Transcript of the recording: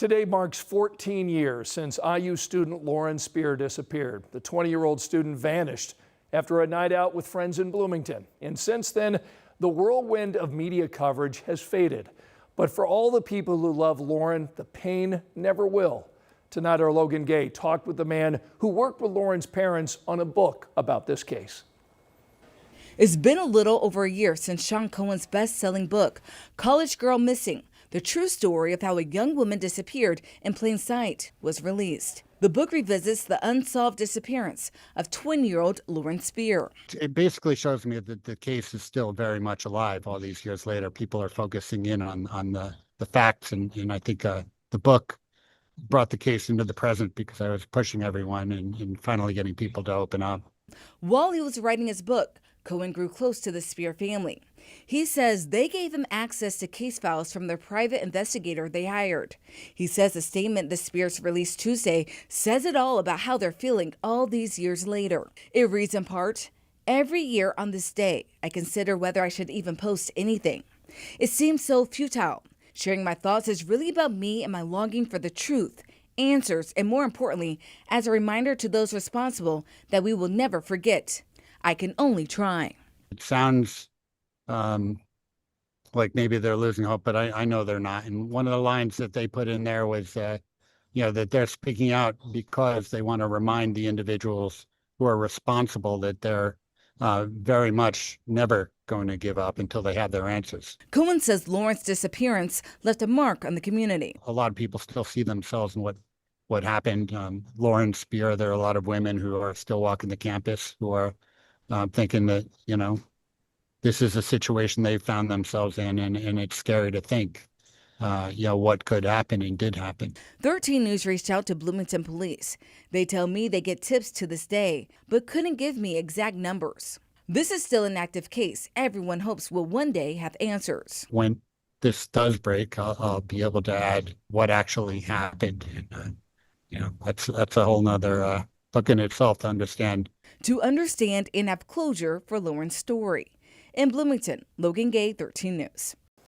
Today marks 14 years since IU student Lauren Spierer disappeared. The 20-year-old student vanished after a night out with friends in Bloomington. And since then, the whirlwind of media coverage has faded. But for all the people who love Lauren, the pain never will. Tonight, our Logan Gay talked with the man who worked with Lauren's parents on a book about this case. It's been a little over a year since Sean Cohen's best-selling book, College Girl Missing: The True Story of How a Young Woman Disappeared in Plain Sight, was released. The book revisits the unsolved disappearance of 20-year-old Lauren Spierer. It basically shows me that the case is still very much alive all these years later. People are focusing in on the facts, and I think the book brought the case into the present because I was pushing everyone and finally getting people to open up. While he was writing his book, Cohen grew close to the Spierer family. He says they gave him access to case files from their private investigator they hired. He says the statement the Spieers released Tuesday says it all about how they're feeling all these years later. It reads in part, "Every year on this day, I consider whether I should even post anything. It seems so futile. Sharing my thoughts is really about me and my longing for the truth, answers, and more importantly, as a reminder to those responsible that we will never forget. I can only try." It sounds like maybe they're losing hope, but I know they're not. And one of the lines that they put in there was, that they're speaking out because they want to remind the individuals who are responsible that they're very much never going to give up until they have their answers. Cohen says Lauren's disappearance left a mark on the community. A lot of people still see themselves in what happened. Lauren Spierer, there are a lot of women who are still walking the campus who are thinking that, this is a situation they found themselves in, and it's scary to think, what could happen and did happen. 13 News reached out to Bloomington police. They tell me they get tips to this day, but couldn't give me exact numbers. This is still an active case. Everyone hopes will one day have answers. When this does break, I'll be able to add what actually happened. And, that's a whole nother book in itself to understand. To understand and have closure for Lauren's story. In Bloomington, Logan Gay, 13 News.